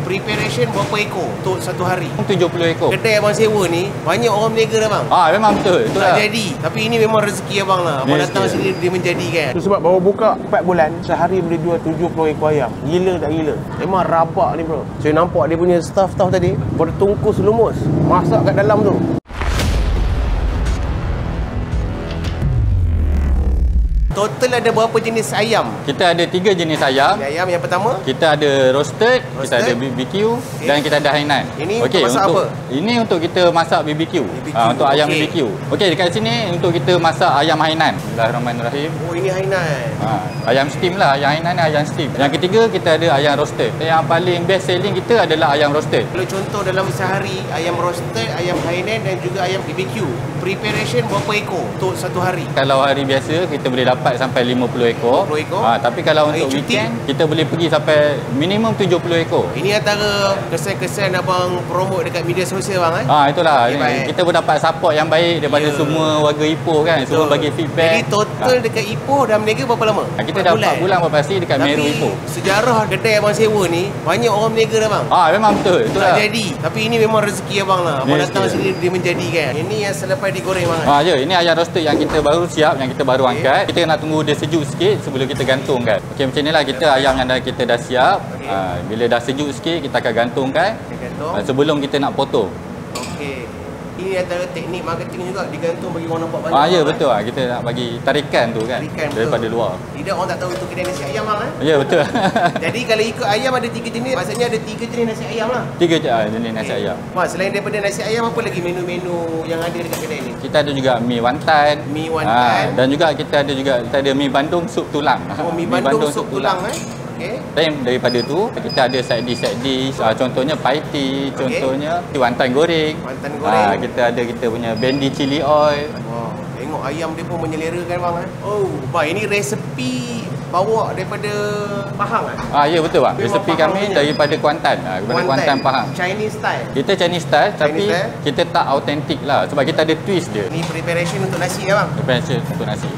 Preparation berapa ekor untuk satu hari? 70 ekor. Kedai abang sewa ni banyak orang berniaga dah bang. Memang betul. Tak jadi. Tapi ini memang rezeki abang lah. Abang datang sini dia menjadikan. Itu sebab baru buka 4 bulan, sehari boleh jual 70 ekor ayam. Gila tak gila? Memang rabak ni bro. Saya nampak dia punya staff-staff tadi bertungkus lumus masak kat dalam tu. Total ada berapa jenis ayam? Kita ada 3 jenis ayam. Ayam yang pertama? Kita ada roasted, kita ada BBQ, dan kita ada hainan. Ini untuk masak apa? Ini untuk kita masak BBQ. Untuk ayam BBQ. Okey, dekat sini untuk kita masak ayam hainan. Bismillahirrahmanirrahim. Oh, ini hainan. Ayam steam lah. Ayam hainan ni ayam steam. Yang ketiga kita ada ayam roasted. Yang paling best selling kita adalah ayam roasted. Kalau contoh dalam sehari, ayam roasted, ayam hainan dan juga ayam BBQ. Preparation berapa ekor untuk satu hari? Kalau hari biasa kita boleh dapat sampai 50 ekor. 50 ekor. Tapi kalau untuk weekend kita boleh pergi sampai minimum 70 ekor. Ini antara kesan-kesan abang promote dekat media sosial bang itulah. Kita pun dapat support yang baik daripada semua warga Ipoh kan. Semua bagi feedback. Jadi total dekat Ipoh dah berniaga berapa lama? Kita dah 4 bulan pasti dekat Meru Ipoh. Sejarah kedai abang sewa ni banyak orang berniaga dah bang. Memang betul. Tak jadi. Tapi ini memang rezeki abang lah. Abang datang sini dia menjadikan. Ini yang selepas digoreng bang. Ini ayam roasted yang kita baru siap, yang kita baru angkat. Kita nak tunggu dia sejuk sikit sebelum kita gantungkan. Okey, macam inilah kita ayam yang kita dah siap. Bila dah sejuk sikit kita akan gantungkan. Sebelum kita nak potong. Okey. Ini antara teknik marketing juga, digantung bagi orang nampak banyak. Ya betul lah. Kita nak bagi tarikan tu kan. Daripada luar. Tidak orang tak tahu itu kedai nasi ayam bang Ya betul. Jadi kalau ikut ayam ada 3 jenis, maksudnya ada 3 jenis nasi ayam lah. 3 jenis nasi ayam. Selain daripada nasi ayam, apa lagi menu-menu yang ada dekat kedai ni? Kita ada juga mi wantan. Mi wantan. Dan juga kita ada mi bandung sup tulang. Mi bandung sup tulang Okay. Dan daripada tu kita ada side dish, contohnya paiti, contohnya wantan goreng. Kita ada kita punya bendi chili oil. Tengok ayam dia pun menyelerakan bang bang, ini resepi bawa daripada Pahang ya betul bang. Resepi kami daripada Kuantan. Daripada Kuantan Pahang. Chinese style. Kita Chinese style tapi kita tak autentik lah sebab kita ada twist dia. Ini preparation untuk nasi bang. Preparation untuk nasi.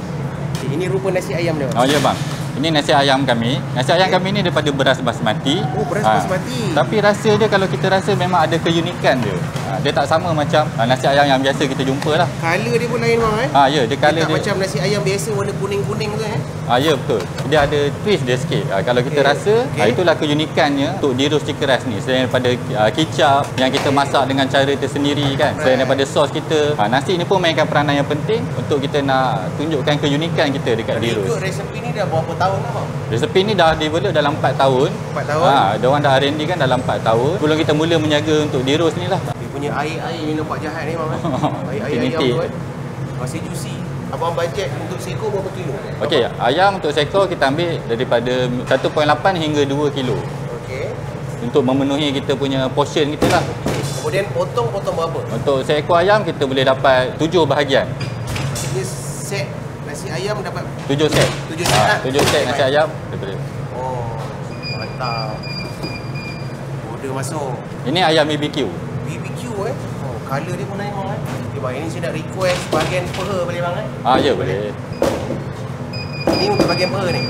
Ini rupa nasi ayam dia. Ya bang. Ini nasi ayam kami. Nasi ayam kami ni daripada beras basmati. Beras basmati. Tapi rasa dia kalau kita rasa memang ada keunikan dia. Dia tak sama macam nasi ayam yang biasa kita jumpa lah. Color dia pun lain bang ya, dia color dia macam nasi ayam biasa warna kuning-kuning tu ya betul. Dia ada twist dia sikit. Kalau kita rasa itulah keunikannya untuk dirus chicken rice ni. Selain daripada kicap yang kita masak dengan cara tersendiri kan. Selain daripada sos kita, nasi ni pun mainkan peranan yang penting untuk kita nak tunjukkan keunikan kita dekat dirus. Ikut resepi ni dah berapa tahun bang? Resepi ni dah develop dalam 4 tahun. 4 tahun? Diorang dah R&D kan dalam 4 tahun. Sebelum kita mula menjaga untuk dirus ni lah. Dia punya air-air ni nampak jahat ni bang Air-air ayam tu masih juicy. Abang bajet untuk seekor berapa kilo? Okey, ayam untuk seekor kita ambil daripada 1.8 hingga 2 kilo. Okey. Untuk memenuhi kita punya portion kita lah. Kemudian potong berapa? Untuk seekor ayam kita boleh dapat 7 bahagian. Maksudnya set nasi ayam dapat 7 set. 7 set lah. 7 set nasi ayam betul. Mantap. Order masuk. Ini ayam BBQ. BBQ color dia pun lain bang bang, ini saya nak request bahagian peha boleh bang ya boleh. Ini untuk bahagian peha ni.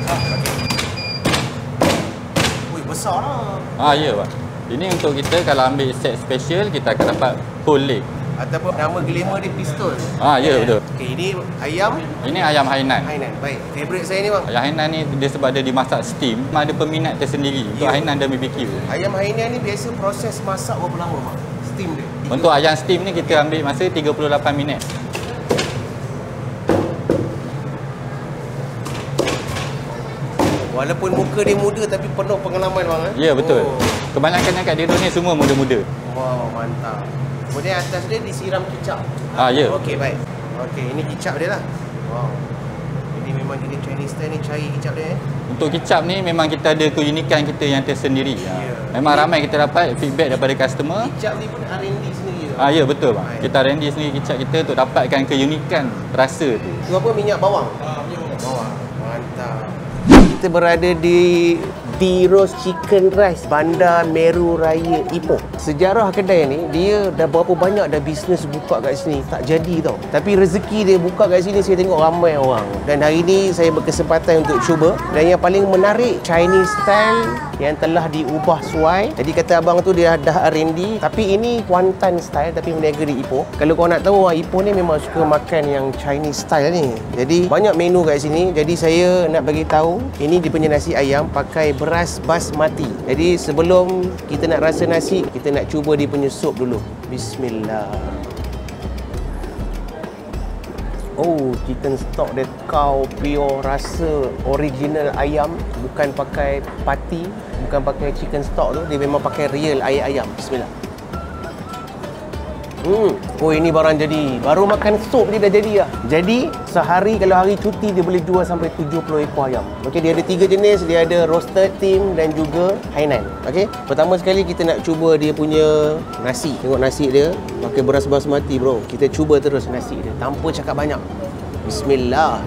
Besar lah. Ya bang. Ini untuk kita kalau ambil set special kita akan dapat whole leg. Ataupun nama glamour dia pistol. Ya betul. Okey, ini ayam. Ini ayam hainan. Baik. Favorite saya ni bang. Ayam hainan ni dia sebab dia dimasak steam, ada peminat tersendiri untuk hainan dan BBQ. Ayam hainan ni biasa proses masak berapa lama bang? Steam dia. Untuk ayam steam ni kita ambil masa 38 minit. Walaupun muka dia muda tapi penuh pengalaman bang Ya betul. Kebanyakan yang kat dirus ni semua muda-muda. Wow, mantap. Kemudian atas dia disiram kicap. Ya. Okey, baik. Okey, ini kicap dia lah. Wow. Ini memang jenis Chinese style ni cari kicap dia Untuk kicap ni memang kita ada keunikan kita yang tersendiri. Memang ramai kita dapat feedback daripada customer. Kicap ni pun R&D sendiri. Ya betul bang. Kita R&D sendiri kicap kita untuk dapatkan keunikan rasa tu. Itu apa? Minyak bawang? Minyak bawang. Mantap. Kita berada di Roast Chicken Rice Bandar Meru Raya Ipoh. sejarah kedai ni, dia dah berapa banyak dah bisnes buka kat sini, tak jadi tau. Tapi rezeki dia buka kat sini, saya tengok ramai orang. Dan hari ni saya berkesempatan untuk cuba. Dan yang paling menarik, Chinese style yang telah diubah suai. Jadi kata abang tu dia dah R&D, tapi ini Kuantan style tapi berniaga di Ipoh. Kalau kau nak tahu, orang Ipoh ni memang suka makan yang Chinese style ni. Jadi banyak menu kat sini. Jadi saya nak bagi tahu, ini dia punya nasi ayam pakai beras basmati. Jadi sebelum kita nak rasa nasi, kita nak cuba dia punya sup dulu. Bismillah. Oh, chicken stock dia kau pure rasa original ayam, bukan pakai pati, bukan pakai chicken stock tu, dia memang pakai real air ayam. Bismillah. Oh, ini barang jadi. Baru makan sup dia dah jadi lah. Jadi sehari kalau hari cuti dia boleh jual sampai 70 ekor ayam. Okey, dia ada 3 jenis, dia ada roasted, steam dan juga Hainan. Okey. Pertama sekali kita nak cuba dia punya nasi. Tengok nasi dia pakai beras basmati, bro. Kita cuba terus nasi dia tanpa cakap banyak. Bismillah.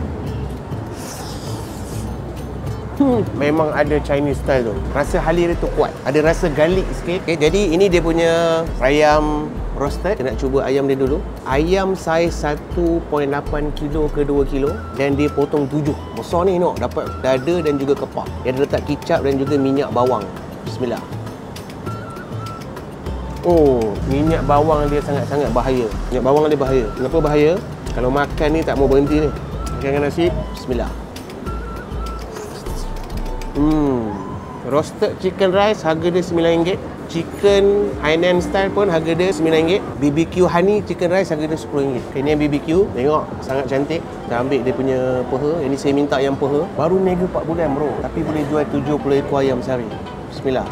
Memang ada Chinese style tu. Rasa halia dia tu kuat. Ada rasa garlic sikit. Okay, jadi ini dia punya ayam roasted. Kita nak cuba ayam dia dulu. Ayam saiz 1.8 kilo ke 2 kilo. Dan dia potong 7. Besar ni tengok. Dapat dada dan juga kepak. Dia ada letak kicap dan juga minyak bawang. Bismillah. Oh, minyak bawang dia sangat-sangat bahaya. Minyak bawang dia bahaya. Kenapa bahaya? Kalau makan ni tak mau berhenti ni. Makan dengan nasi. Bismillah. Roasted chicken rice harga dia RM9. Chicken Hainan style pun harga dia RM9. BBQ honey chicken rice harga dia RM10. Okay, ni yang BBQ. Tengok sangat cantik. Kita ambil dia punya peha. Ini saya minta yang peha. Baru niaga 4 bulan, bro. Tapi boleh jual 70 ekor ayam sehari. Bismillah.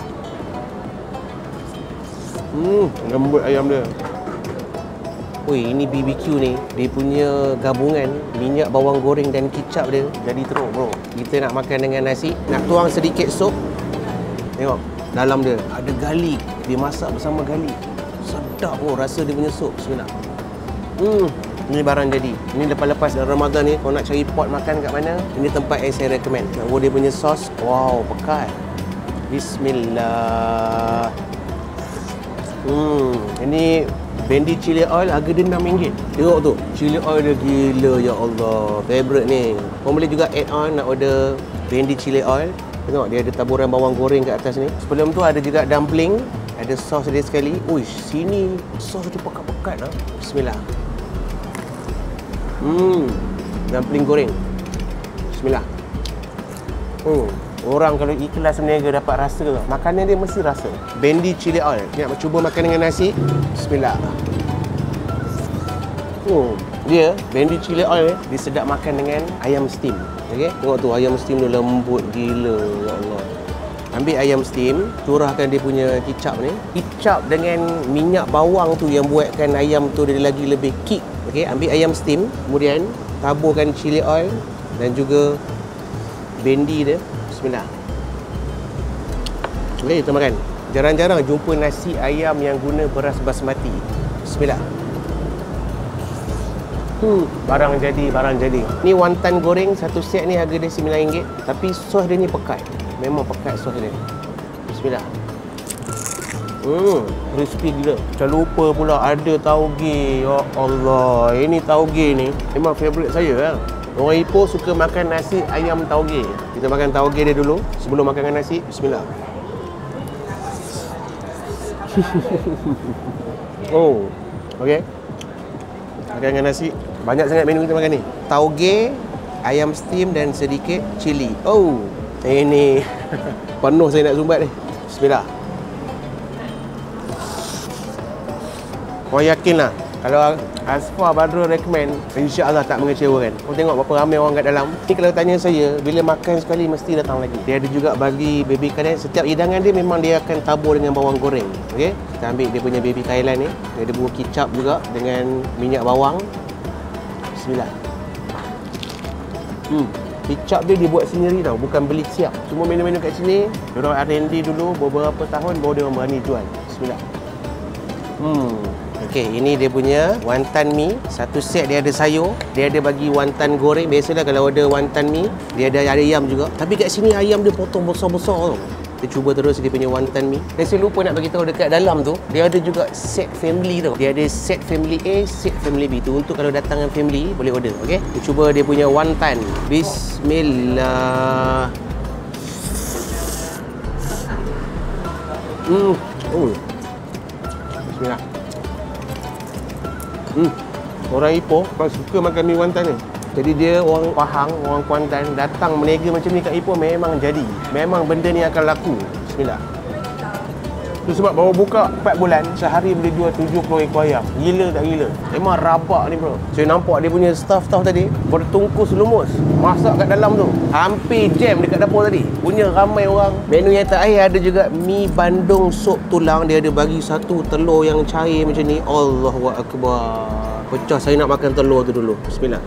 Lembut ayam dia. Oi, ini BBQ ni, dia punya gabungan minyak bawang goreng dan kicap dia jadi teruk, bro. Kita nak makan dengan nasi, nak tuang sedikit sup. Tengok, dalam dia ada garlic. Dia masak bersama garlic. Sedap, bro, rasa dia punya sup. Bismillah. Ini barang jadi. Ini lepas-lepas Ramadan ni, kau nak cari pot makan kat mana, ini tempat yang saya recommend. Nak dia punya sos. Wow, pekat. Bismillah. Ini Bendy chili oil harga dia RM6. Tengok tu, chili oil dia gila, ya Allah. Favorite ni. Kau boleh juga add on, nak order Bendy chili oil. Tengok dia ada taburan bawang goreng kat atas ni. Sebelum tu ada juga dumpling, ada sos dia sekali. Uish, sini sos dia pekat-pekat lah. Bismillah. Dumpling goreng. Bismillah. Orang kalau ikhlas berniaga dapat rasa lah. Makanan dia mesti rasa. Bendy chili oil. Nak cuba makan dengan nasi. Bismillah. Dia Bendy chili oil dia sedap makan dengan ayam steam. Okey, tengok tu ayam steam dia lembut gila, ya Allah. Ambil ayam steam, curahkan dia punya kicap ni. Kicap dengan minyak bawang tu yang buatkan ayam tu dia lagi lebih kick. Okey, ambil ayam steam, kemudian taburkan chili oil dan juga Bendy dia. Bismillah. Okey, kita makan. Jarang-jarang jumpa nasi ayam yang guna beras basmati. Bismillah. Barang jadi, barang jadi. Ni wonton goreng satu set ni harga dia RM9. Tapi sos dia ni pekat. Memang pekat sos dia. Bismillah. Crispy gila. Macam lupa pula ada tauge. Ya Allah. Ini tauge ni memang favourite saya lah. Orang Ipoh suka makan nasi ayam tauge. Kita makan tauge dia dulu sebelum makan dengan nasi. Bismillah. Okey. Makan dengan nasi. Banyak sangat menu kita makan ni. Tauge, ayam steam dan sedikit cili. Ini penuh saya nak sumbat ni. Bismillah. Kau yakinlah kalau Asfar Badrul recommend, insya-Allah tak mengecewakan. Kau tengok berapa ramai orang kat dalam. Ni kalau tanya saya, bila makan sekali mesti datang lagi. Dia ada juga bagi baby Thailand. Setiap hidangan dia memang dia akan tabur dengan bawang goreng. Okey, kita ambil dia punya baby Thailand ni. Dia ada bubur kicap juga dengan minyak bawang. Bismillah. Kicap dia dibuat sendiri tau, bukan beli siap. Semua menu-menu kat sini, diorang R&D dulu beberapa tahun baru diorang berani jual. Bismillah. Okey, ini dia punya wonton mi. Satu set dia ada sayur, dia ada bagi wonton goreng. Biasalah kalau ada wonton mi, dia ada ayam juga. Tapi kat sini ayam dia potong besar-besar tau. Kita cuba terus dia punya wonton mi. Dan saya lupa nak bagi tahu dekat dalam tu, dia ada juga set family tau. Dia ada set family A, set family B tu. Untuk kalau datang dengan family, boleh order. Okey? Kita cuba dia punya wonton. Bismillah. Oh. Bismillah. Orang Ipoh kalau suka makan mi wonton ni. Jadi dia orang Pahang, orang Kuantan datang berniaga macam ni kat Ipoh memang jadi. Memang benda ni akan laku. Bismillah. Itu sebab baru buka 4 bulan, sehari boleh jual 70 ekor ayam. Gila tak gila? Memang rabak ni bro. Saya nampak dia punya staff tadi bertungkus lumus. Masak kat dalam tu. Hampir jam dekat dapur tadi. Punya ramai orang. Menu yang terakhir ada juga mi bandung sup tulang. Dia ada bagi satu telur yang cair macam ni. Allahu Akbar. Pecah, saya nak makan telur tu dulu. Bismillah.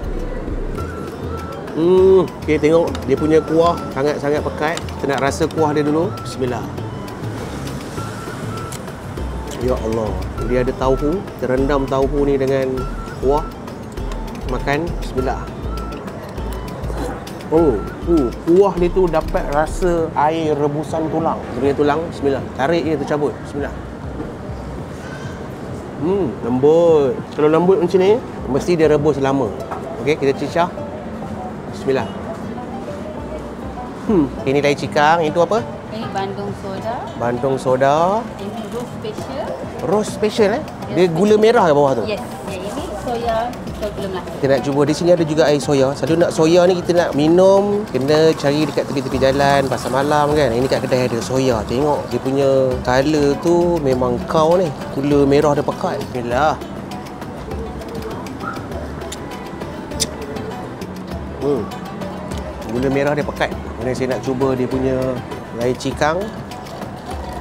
Okay, tengok dia punya kuah sangat-sangat pekat. Kita nak rasa kuah dia dulu. Bismillah. Ya Allah, dia ada tauhu. Terendam tauhu ni dengan kuah. Makan. Bismillah. Kuah dia tu dapat rasa air rebusan tulang. Dia punya tulang. Bismillah. Tarik dia tercabut. Bismillah. Lembut. Kalau lembut macam ni, mesti dia rebus lama. Okey, kita cicah. Bismillah. Ini lai cikang. Itu apa? Ini bandung soda. Bandung soda. Ini roast special. Roast special Dia gula merah ke bawah tu? Yes. Yang ini soya gula melaka. Kita nak cuba. Di sini ada juga air soya. Selalu nak soya ni kita nak minum, kena cari dekat tepi-tepi jalan, pasar malam kan. Ini kat kedai ada soya. Tengok dia punya color tu memang kau ni. Gula merah dia pekat. Bismillah. Gula merah dia pekat. Kemudian saya nak cuba dia punya air cikang.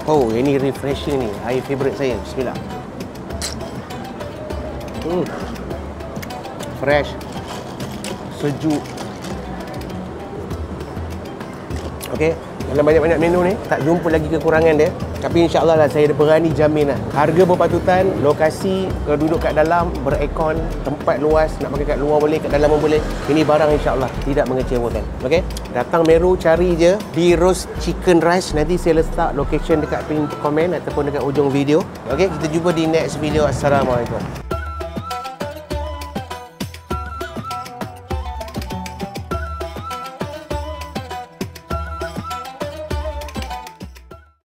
Oh, ini refreshing ni. Air favourite saya. Bismillah. Fresh. Sejuk. Okey. Dalam banyak-banyak menu ni, tak jumpa lagi kekurangan dia. Tapi insyaAllah lah saya berani jamin lah. Harga berpatutan, lokasi, duduk kat dalam, berekon, tempat luas, nak pakai kat luar boleh, kat dalam pun boleh. Ini barang insyaAllah tidak mengecewakan. Okey? Datang Meru, cari je di Roast Chicken Rice. Nanti saya letak location dekat pin komen ataupun dekat ujung video. Okey? Kita jumpa di next video. Assalamualaikum.